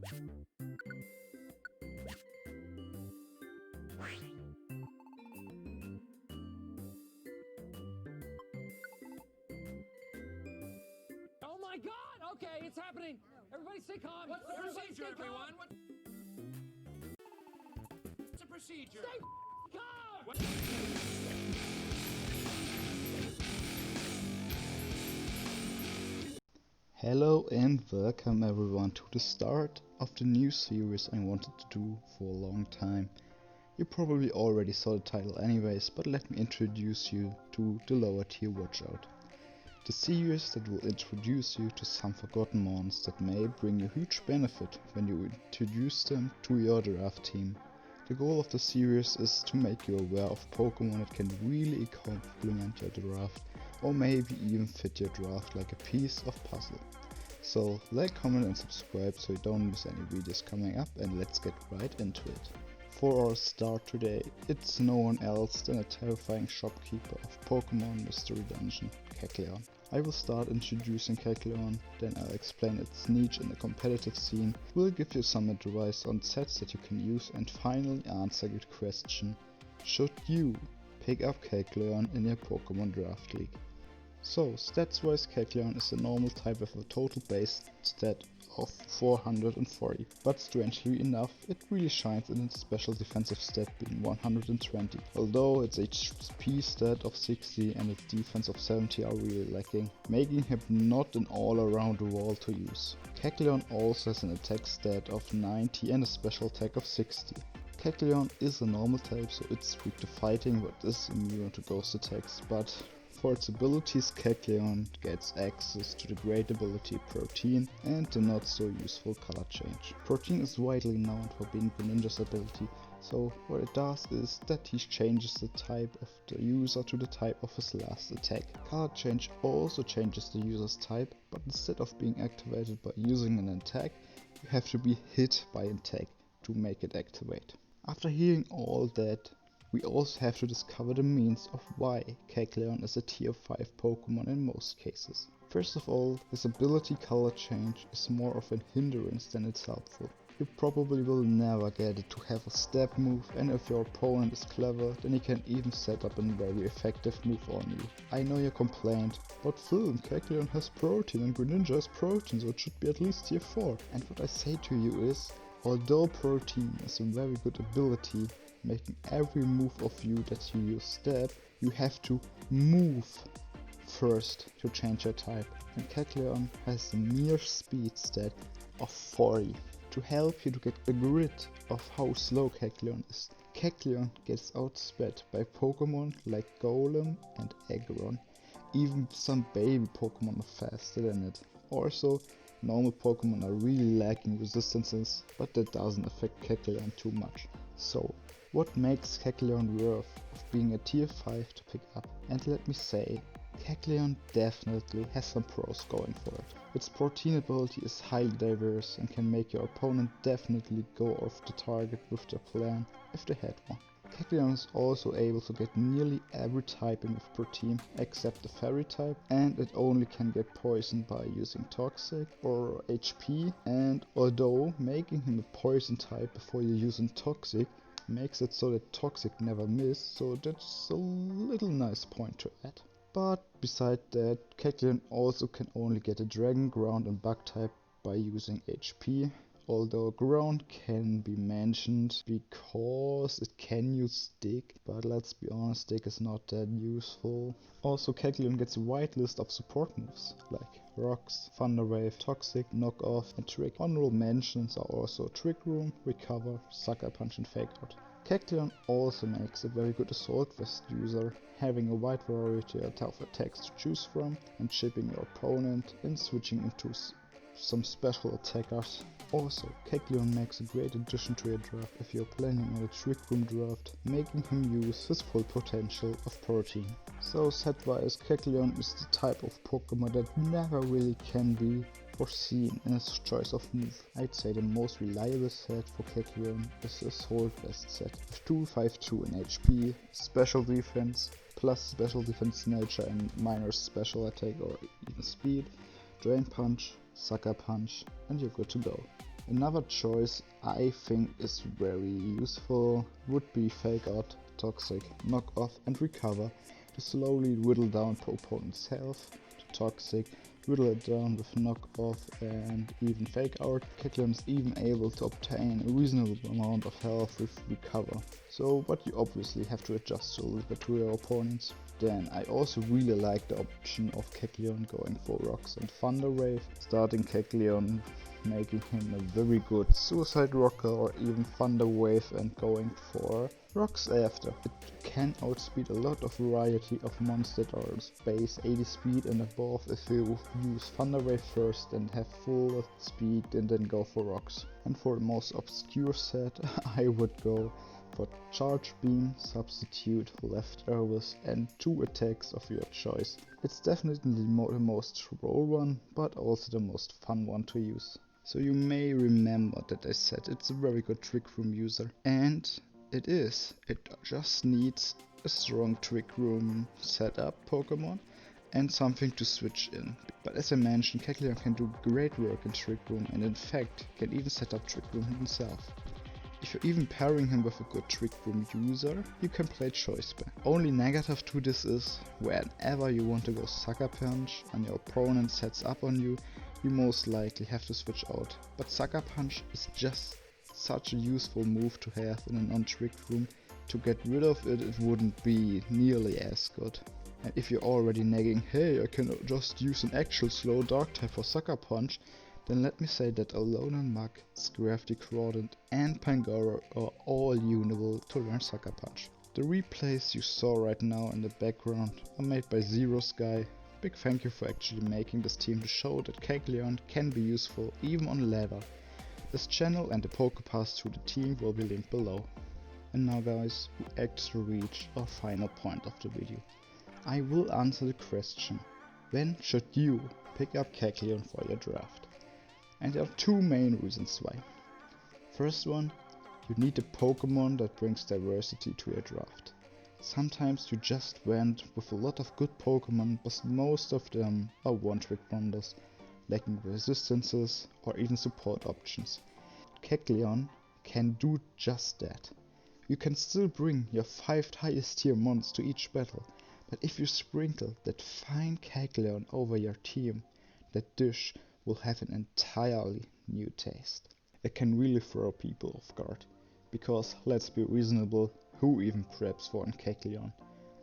Oh my god! Okay, it's happening! Everybody stay calm! What's the procedure, everyone? What's the procedure? Stay calm! Hello and welcome everyone to the start of the new series I wanted to do for a long time. You probably already saw the title anyways, but let me introduce you to the lower tier Watchout. The series that will introduce you to some forgotten mons that may bring you huge benefit when you introduce them to your draft team. The goal of the series is to make you aware of Pokemon that can really complement your draft, or maybe even fit your draft like a piece of puzzle. So like, comment and subscribe so you don't miss any videos coming up, and let's get right into it. For our start today, it's no one else than a terrifying shopkeeper of Pokemon Mystery Dungeon, Kecleon. I will start introducing Kecleon, then I'll explain its niche in the competitive scene, will give you some advice on sets that you can use, and finally answer your question: should you pick up Kecleon in your Pokemon Draft League? So, stats wise, Kecleon is a normal type with a total base stat of 440, but strangely enough, it really shines in its special defensive stat being 120, although its HP stat of 60 and its defense of 70 are really lacking, making him not an all-around wall to use. Kecleon also has an attack stat of 90 and a special attack of 60. Kecleon is a normal type, so it's weak to fighting but is immune to ghost attacks, but for its abilities, Kecleon gets access to the great ability Protein and the not so useful color change. Protein is widely known for being Greninja's ability, so what it does is that he changes the type of the user to the type of his last attack. Color change also changes the user's type, but instead of being activated by using an attack, you have to be hit by an attack to make it activate. After hearing all that, we also have to discover the means of why Kecleon is a tier 5 Pokemon in most cases. First of all, his ability color change is more of a hindrance than it's helpful. You probably will never get it to have a step move, and if your opponent is clever, then he can even set up a very effective move on you. I know you complained, but Phil, Kecleon has Protein and Greninja has Protein, so it should be at least tier 4. And what I say to you is, although Protein is a very good ability, making every move of you that you use step, you have to move first to change your type, and Kecleon has a mere speed stat of 40. To help you to get a grid of how slow Kecleon is, Kecleon gets outsped by Pokemon like Golem and Aggron. Even some baby Pokemon are faster than it. Also, normal Pokemon are really lacking resistances, but that doesn't affect Kecleon too much. So, what makes Kecleon worth of being a tier 5 to pick up? And let me say, Kecleon definitely has some pros going for it. Its Protein ability is highly diverse and can make your opponent definitely go off the target with their plan if they had one. Kecleon is also able to get nearly every typing with Protein except the Fairy type, and it only can get poisoned by using Toxic or HP, and although making him a poison type before you're using Toxic makes it so that Toxic never miss, so that's a little nice point to add. But beside that, Kecleon also can only get a Dragon, Ground and Bug type by using HP, although Ground can be mentioned because it can use Stick, but let's be honest, Stick is not that useful. Also, Kecleon gets a wide list of support moves like Rocks, Thunder Wave, Toxic, Knock Off and Trick. Honorable mentions are also Trick Room, Recover, Sucker Punch and Fake Out. Kecleon also makes a very good Assault Vest user, having a wide variety of attacks to choose from and chipping your opponent and switching into some special attackers. Also, Kecleon makes a great addition to your draft if you're planning on a Trick Room draft, making him use his full potential of Protein. So set-wise, Kecleon is the type of Pokemon that never really can be foreseen in its choice of move. I'd say the most reliable set for Kecleon is the Assault Vest set with 252 in HP, special defense, plus special defense nature and minor special attack or even speed, Drain Punch, Sucker Punch, and you're good to go. Another choice I think is very useful would be Fake Out, Toxic, Knock Off and Recover to slowly whittle down the opponent's health. To Toxic, whittle it down with Knock Off and even Fake Out. Kecleon is even able to obtain a reasonable amount of health with Recover. So, but you obviously have to adjust a little bit to your opponents. Then I also really like the option of Kecleon going for Rocks and Thunder Wave, starting Kecleon, making him a very good Suicide Rocker or even Thunder Wave and going for Rocks after. It can outspeed a lot of variety of monsters that are base 80 speed and above if you use Thunder Wave first and have full speed and then go for Rocks. And for the most obscure set I would go for Charge Beam, Substitute, Leftovers and 2 attacks of your choice. It's definitely the most troll one, but also the most fun one to use. So you may remember that I said it's a very good Trick Room user, and it is. It just needs a strong Trick Room setup Pokemon and something to switch in. But as I mentioned, Kecleon can do great work in Trick Room and in fact can even set up Trick Room himself. If you're even pairing him with a good Trick Room user, you can play Choice Band. Only negative to this is, whenever you want to go Sucker Punch and your opponent sets up on you, you most likely have to switch out. But Sucker Punch is just such a useful move to have in a non-Trick Room. To get rid of it, it wouldn't be nearly as good. And if you're already nagging, hey, I can just use an actual slow Dark type for Sucker Punch, then let me say that Alolan Mug, Scrafty Crawdad and Pangoro are all usable to learn Sucker Punch. The replays you saw right now in the background are made by Zero Sky. Big thank you for actually making this team to show that Kecleon can be useful even on ladder. This channel and the Pokepass to the team will be linked below. And now guys, we actually reach our final point of the video. I will answer the question, when should you pick up Kecleon for your draft? And there are 2 main reasons why. First one, you need a Pokemon that brings diversity to your draft. Sometimes you just went with a lot of good Pokemon, but most of them are one-trick wonders, lacking resistances or even support options. Kecleon can do just that. You can still bring your 5 highest tier mons to each battle, but if you sprinkle that fine Kecleon over your team, that dish will have an entirely new taste. It can really throw people off guard, because let's be reasonable, who even preps for an Kecleon?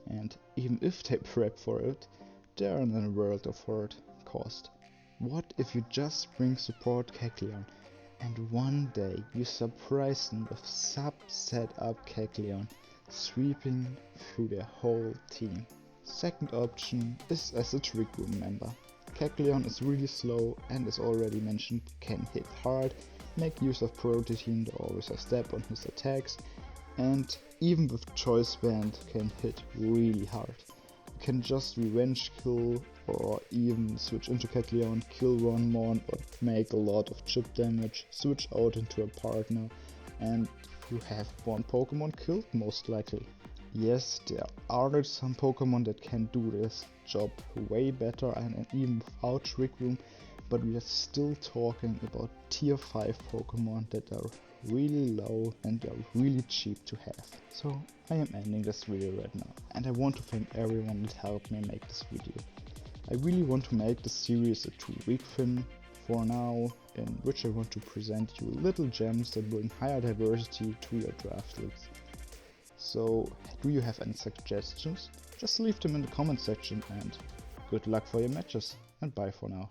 And even if they prep for it, they're in a world of hard cost. What if you just bring support Kecleon and one day you surprise them with sub-set up Kecleon, sweeping through their whole team? Second option is as a Trick Room member. Kecleon is really slow and, as already mentioned, can hit hard, make use of Protein to always a step on his attacks, and even with Choice Band can hit really hard. You can just revenge kill or even switch into Kecleon, kill one mon or make a lot of chip damage, switch out into a partner, and you have one Pokemon killed most likely. Yes, there are some Pokemon that can do this job way better and even without Trick Room, but we are still talking about tier 5 Pokemon that are really low and are really cheap to have. So I am ending this video right now, and I want to thank everyone that helped me make this video. I really want to make this series a 2-week thing for now, in which I want to present you little gems that bring higher diversity to your draft leagues. So, do you have any suggestions? Just leave them in the comment section, and good luck for your matches, and bye for now.